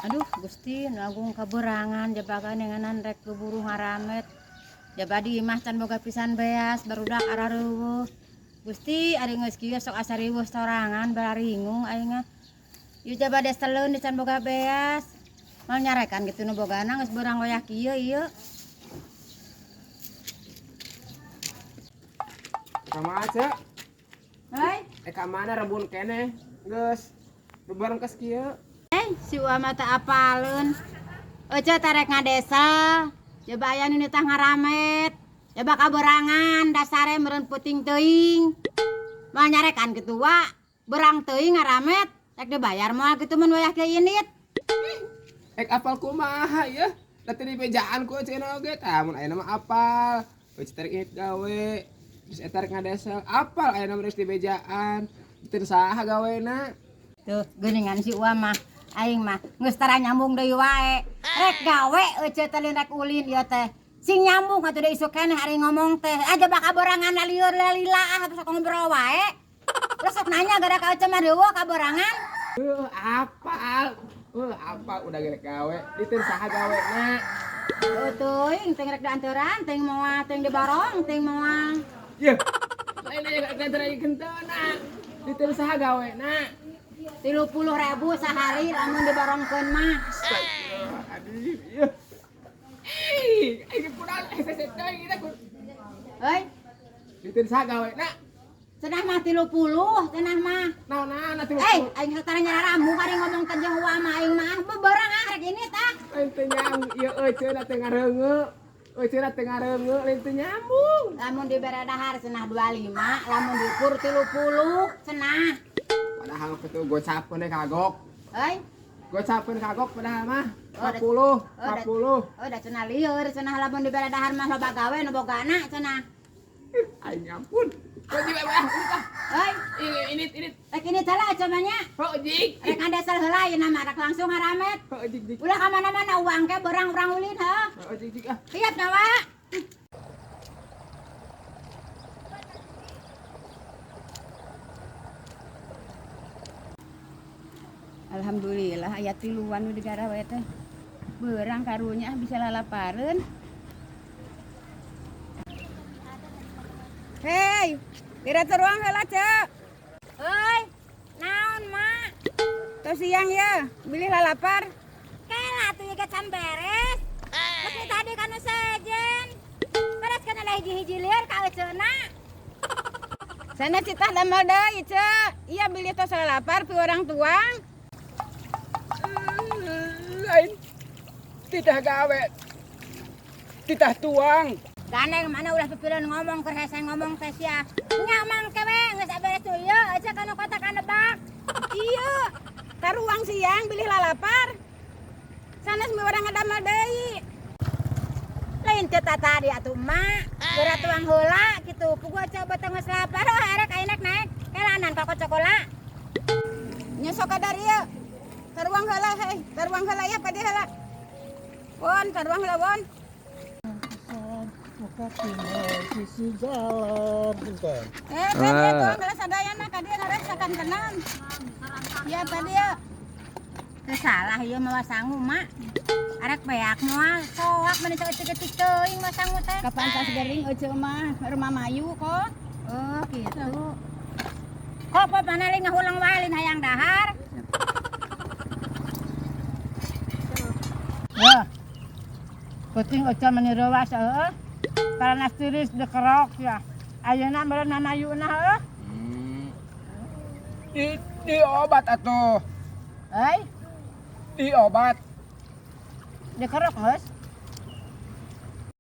Aduh Gusti nagung kaberangan jabakan nenganan rek keburu ngaramet. Jabadi imah can boga pisan beas barudak arareuweuh. Gusti ari geus kieu sok asariweuh sorangan bararingung ayeuna. Ieu jabade seleun can boga beas. Mal nyarekan kitu nu bogana geus beurang loyak kieu ieu. Sama aja. Hei, Ka mana rebun kene? Geus bebareng kes kieu. si Uama teh apaleun. Ece tarek ngadesa. Coba aya nu tah ngaramet. Coba kaberangan dasare meureun peuting teuing. Mal nyarekan kitu wa, berang teuing ngaramet, rek dibayar moal kitu mun wayah ke init. Apal kumaha ya? Tadi di bejaan ku cenah oge tah mun ayeuna mah apal. Wis tarik init gawe. Terus eta rek ngadesa apal ayeuna mah di bejaan. Teu saha gawena. Tuh, geuningan si Uama. Aing mah geus tara nyambung deui wae. Rek gawe ece teh rek ulin ieu teh. Sing nyambung atuh deui isuk keneh ari ngomong teh. Aja bak kaberangan lieur lila sok ngobrol wae. Terus sok nanya gara ka ece mah deueuh kaberangan. Apal. Apal udah gerek gawe. Diteu saha gawena. Teuing teh rek dianturan, teh moal teh di barong, teh moal. Yeuh. Lain aya gadra gentona. Diteu saha gawena. 30.000 sehari lamun dibarongkeun mah. Aduh, iya. Ini pulang SSD kita ku. Hei, Diteu saha gawena. cenah mah 30, cenah mah. Naon atuh. Aing satara nyaramu kari ngomong teh jeung Uama aing mah beberang rek ini tah. Lain teu nyambung ieu eceuna teu ngareungeut. Eceuna teu ngareungeut lain teu nyambung. Lamun dibere dahar cenah 25, lamun diukur 30 cenah. Padahal kitu gocapeun kagok. Hei, Gocapeun kagok padahal mah 40. da cenah lieur cenah lamun dibere dahar mah loba gawe nu bogana cenah. Aing ampun. Kok jiwa bah ini tah. Hei, Ini. rek ini tala cenahnya. Kok jik. Rek ngadesel heula ieu mah rek langsung ngaramet. Kok jik. Ulah ka mana-mana uang ke berang-berang ulin heuh. Kok jik ah. Lihat nawa. Alhamdulillah aya tiluan nu digarawe teh. Beurang karunya bisa lalapareun. Hei, kira teruang heula, Cek. Hei, naon, Mak? Tos siang ya, bilih lalapar. Kela tuh ya can beres. Meski tadi kan sejen. Beres kana lah hiji-hiji lieur ka euceuna. Sana citah damel deui, Cek. Iya bilih tos lalapar pi urang tuang. Lain. Titah gawe. Titah tuang. Ganeng mana ulah pipireun ngomong keur hese ngomong teh sia. Nya mang kewe geus beres tuh ieu, ece kana kota kana bak. Ieu. Taruang siang bilih lalapar. Sanes mi urang ngadamel deui. Lain teh tadi atuh mak. Geura tuang heula kitu. Pugu coba teh geus lapar, arek ayeuna naik. Kelanan ka cokola. Nya sok kadar ieu. Taruang heula heuh. Taruang heula ya pade heula. Won, taruang heula won. Sisi jalan bukan. Tuang gelas sadayana ka dieu narek sakan kenan. Iya tadi ya. Salah ieu mah sangu mak. Arek beak moal soak meni ceuk-ceuk teuing mah sangu teh. Kapan tas gering euceuk mah rumah mayu kok. Oh gitu. Kok pop mana li ngahulang wae lin hayang dahar. Ya. Penting oca meni rewas heueuh. Karena tiris dekerok ya. Ayeuna meureun nanayuna heuh. Di obat atuh. Hei, Di obat. dekerok geus.